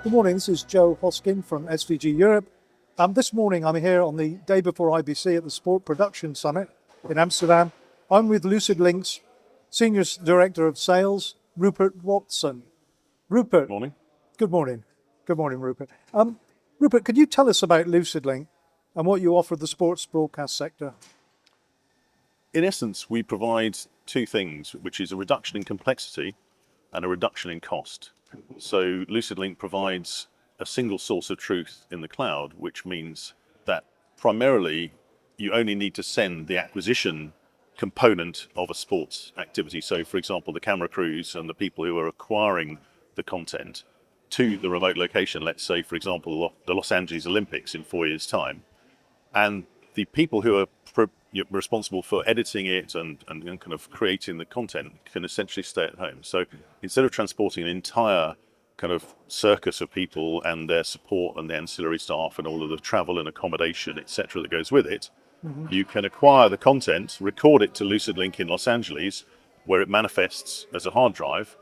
Good morning, this is Joe Hoskin from SVG Europe. This morning I'm here on the day before IBC at the Sport Production Summit in Amsterdam. I'm with LucidLink's Senior Director of Sales, Rupert Watson. Rupert. Morning. Good morning. Good morning, Rupert. Rupert, could you tell us about LucidLink and what you offer the sports broadcast sector? In essence, we provide two things, which is a reduction in complexity and a reduction in cost. So LucidLink provides a single source of truth in the cloud, which means that primarily you only need to send the acquisition component of a sports activity. So for example, the camera crews and the people who are acquiring the content to the remote location, let's say, for example, the Los Angeles Olympics in 4 years' time. And the people who are responsible for editing it and kind of creating the content can essentially stay at home. So instead of transporting an entire kind of circus of people and their support and the ancillary staff and all of the travel and accommodation, etc., that goes with it, you can acquire the content, record it to LucidLink in Los Angeles, where it manifests as a hard drive,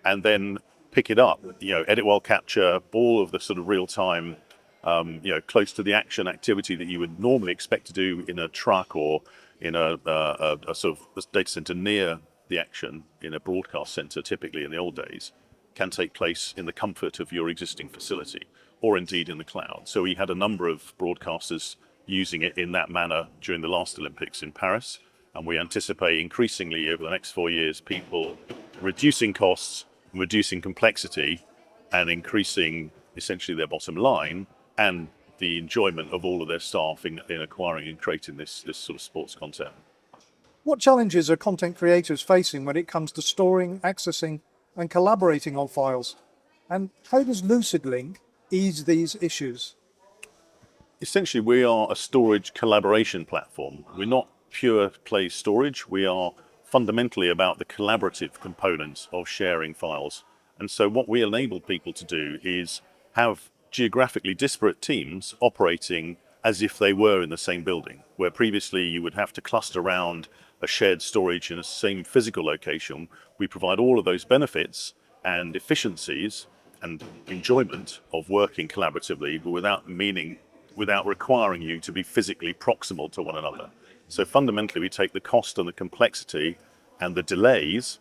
and then pick it up, edit while capture, all of the sort of real-time close to the action activity that you would normally expect to do in a truck or in a sort of data center near the action in a broadcast center, typically in the old days, can take place in the comfort of your existing facility or indeed in the cloud. So we had a number of broadcasters using it in that manner during the last Olympics in Paris, and we anticipate increasingly over the next 4 years people reducing costs, reducing complexity, and increasing essentially their bottom line and the enjoyment of all of their staff in acquiring and creating this sort of sports content. What challenges are content creators facing when it comes to storing, accessing, and collaborating on files? And how does LucidLink ease these issues? Essentially, we are a storage collaboration platform. We're not pure play storage. We are fundamentally about the collaborative components of sharing files. And so what we enable people to do is have geographically disparate teams operating as if they were in the same building, where previously you would have to cluster around a shared storage in a same physical location. We provide all of those benefits and efficiencies and enjoyment of working collaboratively, but without requiring you to be physically proximal to one another. So fundamentally, we take the cost and the complexity and the delays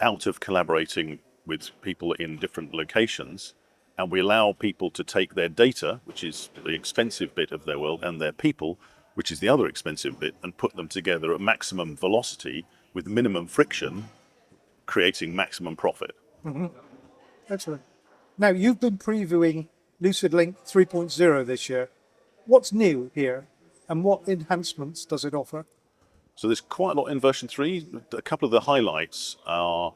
out of collaborating with people in different locations, and we allow people to take their data, which is the expensive bit of their world, and their people, which is the other expensive bit, and put them together at maximum velocity with minimum friction, creating maximum profit. Excellent. Now, you've been previewing LucidLink 3.0 this year. What's new here, and what enhancements does it offer? So there's quite a lot in version 3. A couple of the highlights are,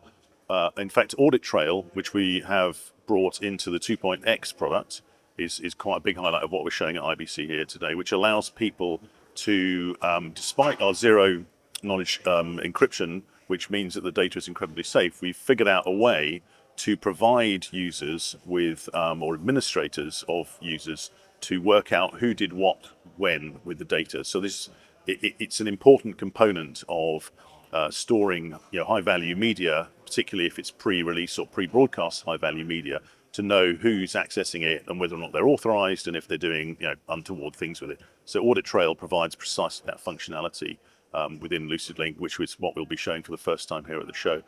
in fact, Audit Trail, which we have brought into the 2.x product, is quite a big highlight of what we're showing at IBC here today, which allows people to, despite our zero knowledge encryption, which means that the data is incredibly safe, we've figured out a way to provide users with, or administrators of users, to work out who did what when with the data. So it's an important component of storing high-value media, particularly if it's pre-release or pre-broadcast high-value media, to know who's accessing it and whether or not they're authorized and if they're doing untoward things with it. So Audit Trail provides precisely that functionality within LucidLink, which is what we'll be showing for the first time here at the show.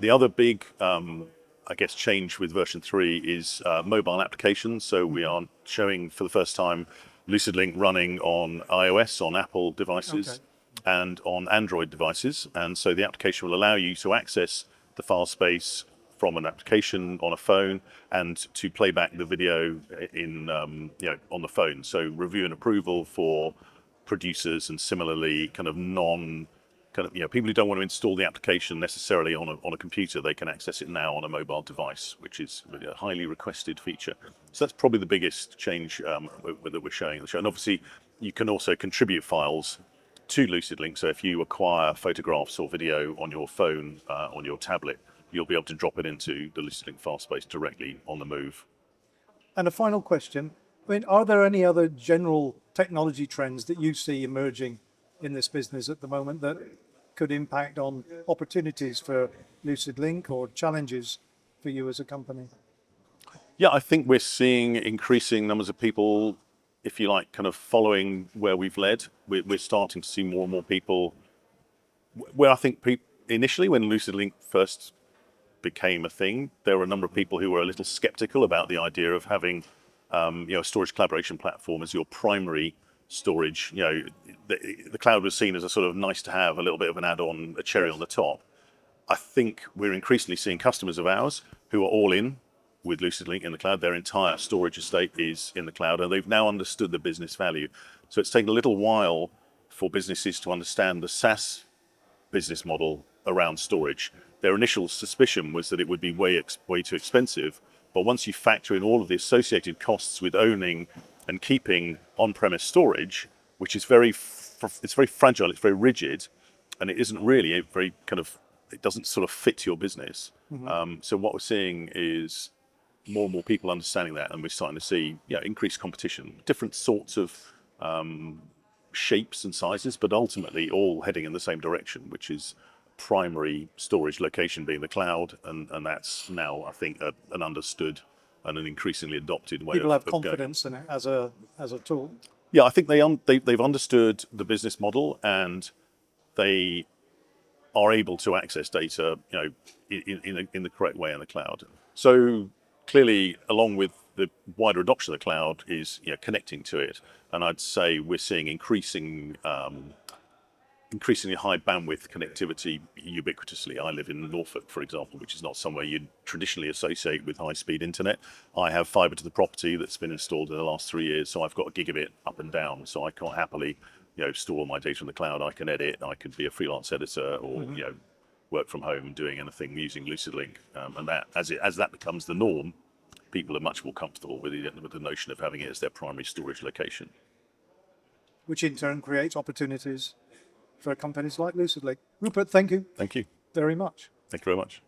The other big change with version 3 is mobile applications. So we are showing for the first time LucidLink running on iOS, on Apple devices, and on Android devices. And so the application will allow you to access the file space from an application on a phone and to play back the video in on the phone. So review and approval for producers, and similarly people who don't want to install the application necessarily on a computer, they can access it now on a mobile device, which is a highly requested feature. So that's probably the biggest change that we're showing in the show. And obviously, you can also contribute files to LucidLink. So if you acquire photographs or video on your phone, on your tablet, you'll be able to drop it into the LucidLink file space directly on the move. And a final question. Are there any other general technology trends that you see emerging in this business at the moment that could impact on opportunities for LucidLink or challenges for you as a company? Yeah, I think we're seeing increasing numbers of people, if you like, kind of following where we've led. We're starting to see more and more people. Where I think initially, when LucidLink first became a thing, there were a number of people who were a little skeptical about the idea of having, a storage collaboration platform as your primary storage. The cloud was seen as a sort of nice to have, a little bit of an add-on, a cherry on the top. I think we're increasingly seeing customers of ours who are all in with LucidLink in the cloud. Their entire storage estate is in the cloud, and they've now understood the business value. So it's taken a little while for businesses to understand the SaaS business model around storage. Their initial suspicion was that it would be way too expensive, but once you factor in all of the associated costs with owning and keeping on-premise storage, which is it's very fragile, it's very rigid, and it isn't really a very kind of, it doesn't sort of fit your business. So what we're seeing is more and more people understanding that, and we're starting to see increased competition, different sorts of shapes and sizes, but ultimately all heading in the same direction, which is primary storage location being the cloud, and that's now, I think, an understood and an increasingly adopted way People of have confidence in it as a tool. Yeah, I think they've understood the business model, and they are able to access data, in the correct way in the cloud. So clearly, along with the wider adoption of the cloud, is connecting to it, and I'd say we're seeing increasingly high bandwidth connectivity ubiquitously. I live in Norfolk, for example, which is not somewhere you'd traditionally associate with high-speed internet. I have fibre to the property that's been installed in the last 3 years, so I've got a gigabit up and down, so I can't happily store all my data in the cloud. I can edit, I could be a freelance editor, or work from home doing anything using LucidLink, and that as that becomes the norm, people are much more comfortable with the notion of having it as their primary storage location. Which in turn creates opportunities for companies like LucidLink. Rupert, thank you Thank you. very much. Thank you very much.